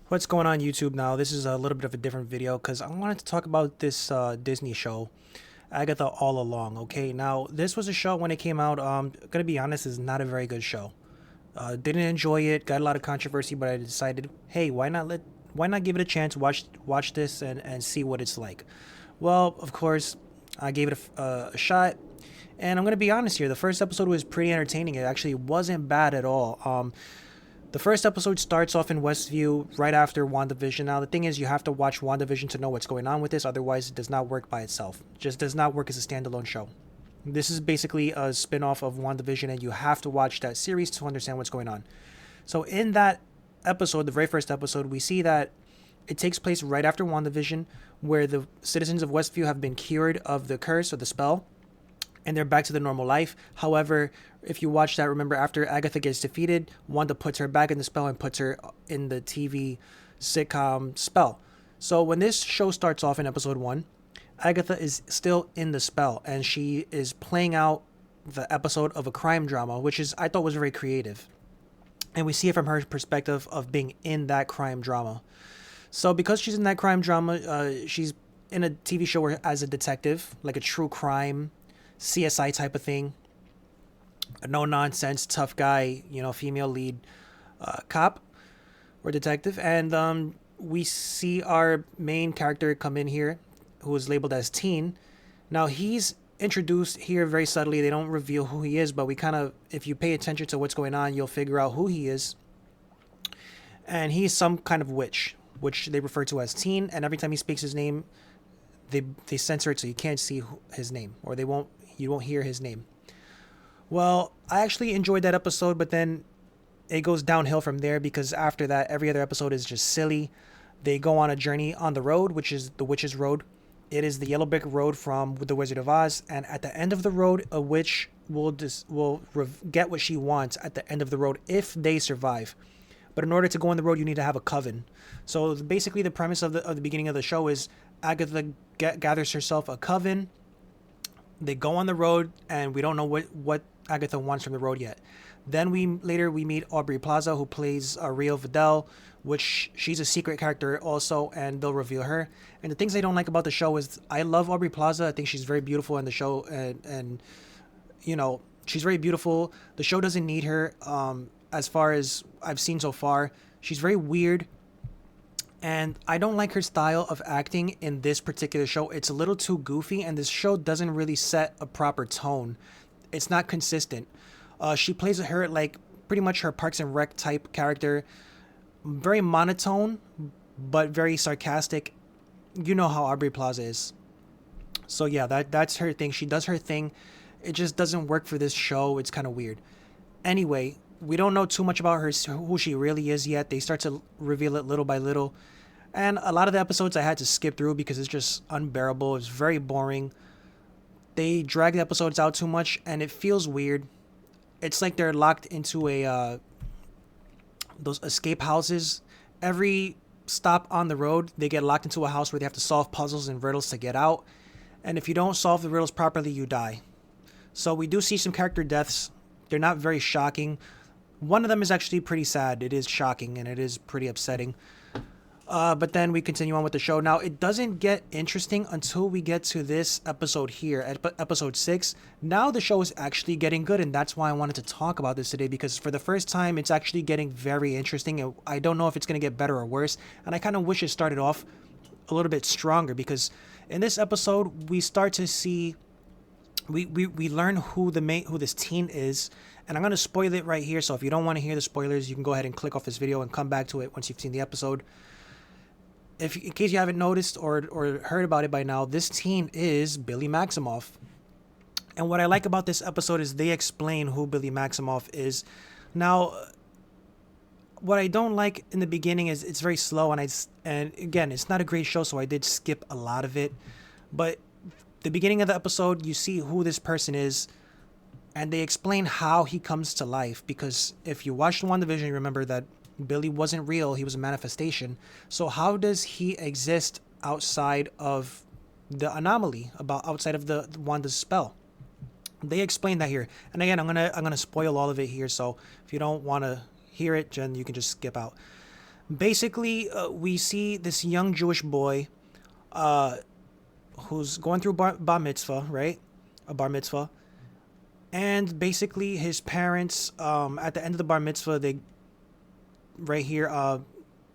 What's going on YouTube now? This is a little bit of a different video because I wanted to talk about this Disney show, Agatha All Along. Okay, now this was a show when it came out. Gonna be honest, is not a very good show. Didn't enjoy it. Got a lot of controversy, but I decided, hey, why not give it a chance? Watch this and see what it's like. Well, of course, I gave it a shot, and I'm gonna be honest here. The first episode was pretty entertaining. It actually wasn't bad at all. The first episode starts off in Westview right after WandaVision. Now, the thing is, you have to watch WandaVision to know what's going on with this. Otherwise, it does not work by itself. It just does not work as a standalone show. This is basically a spin-off of WandaVision, and you have to watch that series to understand what's going on. So in that episode, the very first episode, we see that it takes place right after WandaVision, where the citizens of Westview have been cured of the curse or the spell, and they're back to the normal life. However, if you watch that, remember after Agatha gets defeated, Wanda puts her back in the spell and puts her in the TV sitcom spell. So when this show starts off in episode 1, Agatha is still in the spell and she is playing out the episode of a crime drama, which is I thought was very creative. And we see it from her perspective of being in that crime drama. So because she's in that crime drama, she's in a TV show where, as a detective, like a true crime CSI type of thing. A no nonsense, tough guy, female lead cop or detective. And we see our main character come in here, who is labeled as Teen. Now, he's introduced here very subtly. They don't reveal who he is, but we kind of, if you pay attention to what's going on, you'll figure out who he is. And he's some kind of witch, which they refer to as Teen. And every time he speaks his name, they censor it so you can't see his name, or you won't hear his name. Well, I actually enjoyed that episode, but then it goes downhill from there because after that, every other episode is just silly. They go on a journey on the road, which is the Witch's Road. It is the yellow brick road from The Wizard of Oz, and at the end of the road, a witch will get what she wants at the end of the road if they survive. But in order to go on the road, you need to have a coven. So basically, the premise of the beginning of the show is Agatha gathers herself a coven. They go on the road, and we don't know what Agatha wants from the road yet. Then we meet Aubrey Plaza, who plays Rio Vidal, which she's a secret character also, and they'll reveal her. And the things I don't like about the show is I love Aubrey Plaza. I think she's very beautiful in the show, and she's very beautiful. The show doesn't need her. As far as I've seen so far, she's very weird. And I don't like her style of acting in this particular show. It's a little too goofy, and this show doesn't really set a proper tone. It's not consistent. She plays her like pretty much her Parks and Rec type character. Very monotone, but very sarcastic. You know how Aubrey Plaza is. So yeah, that's her thing. She does her thing. It just doesn't work for this show. It's kind of weird. Anyway, we don't know too much about her, who she really is yet. They start to reveal it little by little. And a lot of the episodes I had to skip through because it's just unbearable. It's very boring. They drag the episodes out too much, and it feels weird. It's like they're locked into those escape houses. Every stop on the road, they get locked into a house where they have to solve puzzles and riddles to get out. And if you don't solve the riddles properly, you die. So we do see some character deaths. They're not very shocking. One of them is actually pretty sad. It is shocking and it is pretty upsetting. But then we continue on with the show. Now, it doesn't get interesting until we get to this episode here, at episode 6. Now the show is actually getting good, and that's why I wanted to talk about this today, because for the first time, it's actually getting very interesting. And I don't know if it's going to get better or worse, and I kind of wish it started off a little bit stronger, because in this episode, we start to see... We learn who this teen is, and I'm going to spoil it right here, so if you don't want to hear the spoilers, you can go ahead and click off this video and come back to it once you've seen the episode. In case you haven't noticed or heard about it by now, this teen is Billy Maximoff. And what I like about this episode is they explain who Billy Maximoff is. Now, what I don't like in the beginning is it's very slow, and again, it's not a great show, so I did skip a lot of it. But the beginning of the episode, you see who this person is, and they explain how he comes to life. Because if you watched WandaVision, you remember that Billy wasn't real, he was a manifestation. So how does he exist outside of the anomaly, outside of the Wanda's spell? They explain that here. And again, I'm gonna spoil all of it here, so if you don't want to hear it, then you can just skip out. Basically, we see this young Jewish boy who's going through bar mitzvah, right? A bar mitzvah. And basically, his parents, at the end of the bar mitzvah, right here,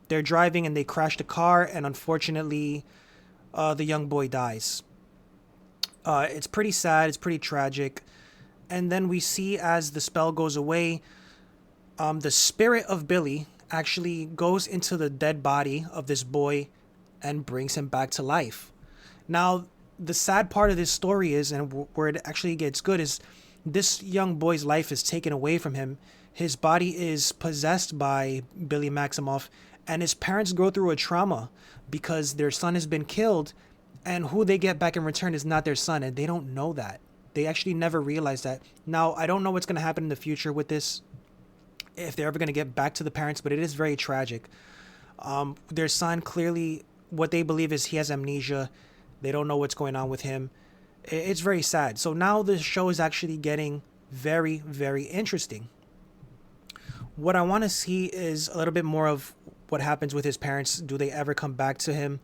they're driving and they crash the car, and unfortunately, the young boy dies. It's pretty sad. It's pretty tragic. And then we see as the spell goes away, the spirit of Billy actually goes into the dead body of this boy and brings him back to life. Now, the sad part of this story is, and where it actually gets good, is this young boy's life is taken away from him. His body is possessed by Billy Maximoff, and his parents go through a trauma because their son has been killed, and who they get back in return is not their son, and they don't know that. They actually never realized that. Now, I don't know what's going to happen in the future with this, if they're ever going to get back to the parents, but it is very tragic. Their son, clearly, what they believe is he has amnesia. They don't know what's going on with him. It's very sad. So now the show is actually getting very, very interesting. What I want to see is a little bit more of what happens with his parents. Do they ever come back to him?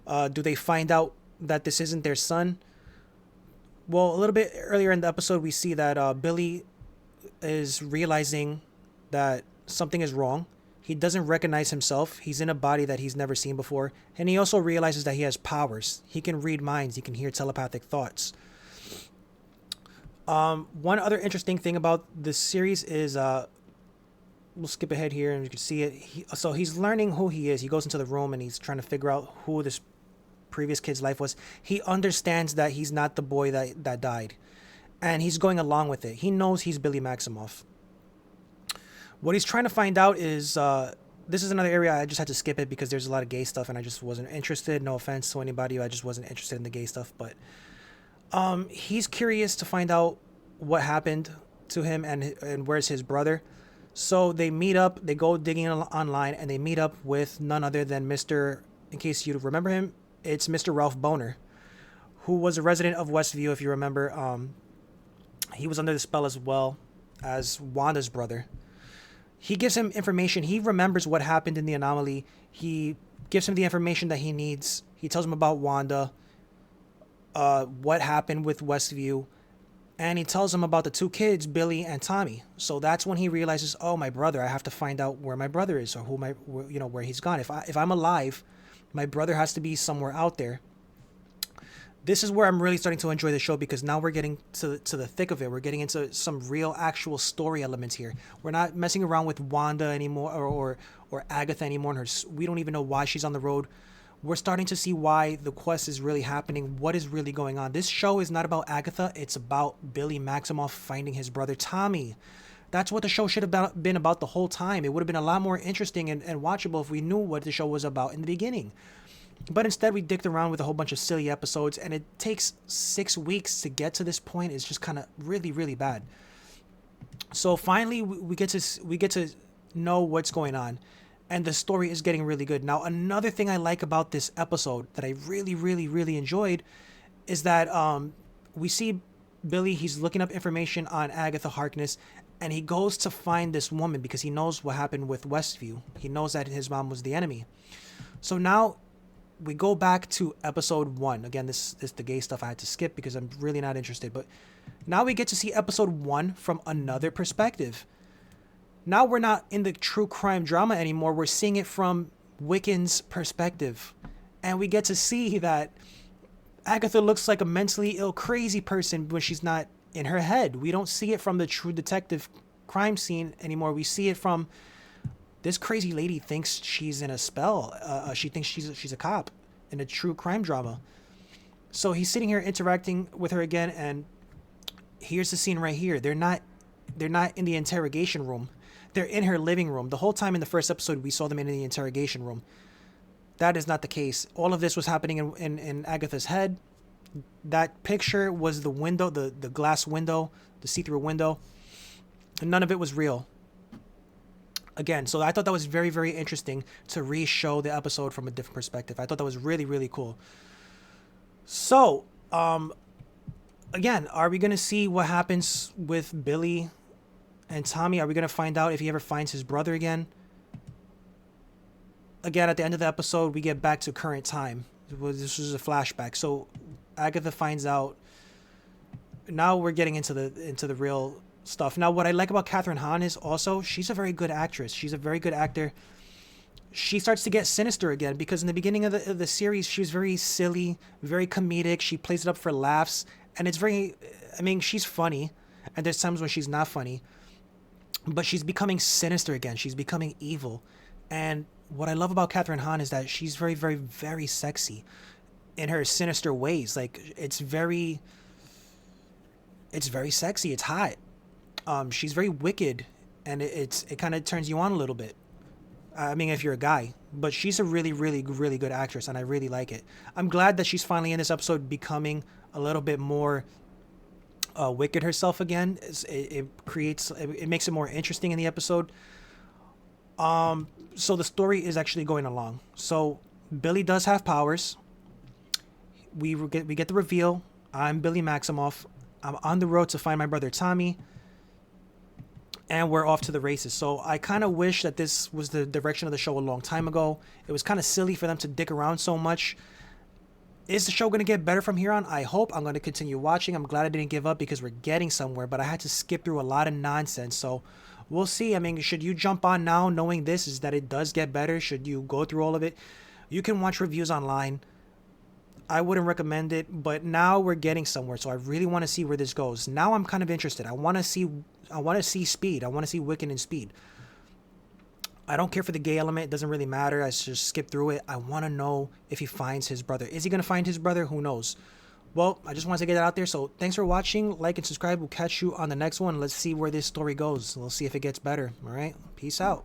Do they find out that this isn't their son? Well, a little bit earlier in the episode, we see that Billy is realizing that something is wrong. He doesn't recognize himself. He's in a body that he's never seen before. And he also realizes that he has powers. He can read minds. He can hear telepathic thoughts. One other interesting thing about this series is, we'll skip ahead here and you can see it. So he's learning who he is. He goes into the room and he's trying to figure out who this previous kid's life was. He understands that he's not the boy that died. And he's going along with it. He knows he's Billy Maximoff. What he's trying to find out is, this is another area I just had to skip it because there's a lot of gay stuff and I just wasn't interested. No offense to anybody, I just wasn't interested in the gay stuff. But he's curious to find out what happened to him and where's his brother. So they meet up, they go digging online, and they meet up with none other than Mr., in case you remember him, it's Mr. Ralph Boner, who was a resident of Westview, if you remember. He was under the spell as well as Wanda's brother. He gives him information. He remembers what happened in the anomaly. He gives him the information that he needs. He tells him about Wanda, what happened with Westview, and he tells him about the two kids, Billy and Tommy. So that's when he realizes, oh, my brother. I have to find out where my brother is or where he's gone. If I'm alive, my brother has to be somewhere out there. This is where I'm really starting to enjoy the show because now we're getting to the thick of it. We're getting into some real actual story elements here. We're not messing around with Wanda anymore or Agatha anymore. We don't even know why she's on the road. We're starting to see why the quest is really happening, what is really going on. This show is not about Agatha. It's about Billy Maximoff finding his brother Tommy. That's what the show should have been about the whole time. It would have been a lot more interesting and watchable if we knew what the show was about in the beginning. But instead, we dicked around with a whole bunch of silly episodes, and it takes 6 weeks to get to this point. It's just kind of really, really bad. So finally, we get to know what's going on, and the story is getting really good. Now, another thing I like about this episode that I really, really, really enjoyed is that we see Billy. He's looking up information on Agatha Harkness, and he goes to find this woman because he knows what happened with Westview. He knows that his mom was the enemy. So now we go back to episode 1. Again, this the gay stuff I had to skip because I'm really not interested. But now we get to see episode 1 from another perspective. Now we're not in the true crime drama anymore. We're seeing it from Wiccan's perspective. And we get to see that Agatha looks like a mentally ill, crazy person when she's not in her head. We don't see it from the true detective crime scene anymore. We see it from this crazy lady thinks she's in a spell. She thinks she's a cop in a true crime drama. So he's sitting here interacting with her again, and here's the scene right here. They're not in the interrogation room. They're in her living room. The whole time in the first episode, we saw them in the interrogation room. That is not the case. All of this was happening in Agatha's head. That picture was the window, the glass window, the see-through window. And none of it was real. Again, so I thought that was very, very interesting to re-show the episode from a different perspective. I thought that was really, really cool. So, again, are we going to see what happens with Billy and Tommy? Are we going to find out if he ever finds his brother again? again, at the end of the episode, we get back to current time. This was a flashback. So Agatha finds out. Now we're getting into the real stuff. Now, what I like about Catherine Hahn is also she's a very good actress. She's a very good actor. She starts to get sinister again because in the beginning of the series, she was very silly, very comedic. She plays it up for laughs, and it's very. I mean, she's funny, and there's times when she's not funny, but she's becoming sinister again. She's becoming evil, and what I love about Catherine Hahn is that she's very, very, very sexy in her sinister ways. Like it's very sexy. It's hot. She's very wicked, and it kind of turns you on a little bit. I mean, if you're a guy, but she's a really, really, really good actress, and I really like it. I'm glad that she's finally in this episode becoming a little bit more wicked herself again. It makes it more interesting in the episode. So the story is actually going along. So Billy does have powers. We get the reveal. I'm Billy Maximoff. I'm on the road to find my brother Tommy. And we're off to the races. So I kind of wish that this was the direction of the show a long time ago. It was kind of silly for them to dick around so much. Is the show going to get better from here on? I hope. I'm going to continue watching. I'm glad I didn't give up because we're getting somewhere. But I had to skip through a lot of nonsense. So we'll see. I mean, should you jump on now knowing this is that it does get better? Should you go through all of it? You can watch reviews online. I wouldn't recommend it, but now we're getting somewhere, so I really want to see where this goes. Now I'm kind of interested. I want to see Speed. I want to see Wiccan and Speed. I don't care for the gay element. It doesn't really matter. I just skip through it. I want to know if he finds his brother. Is he going to find his brother? Who knows? Well, I just wanted to get that out there. So thanks for watching. Like and subscribe. We'll catch you on the next one. Let's see where this story goes. We'll see if it gets better. All right. Peace out.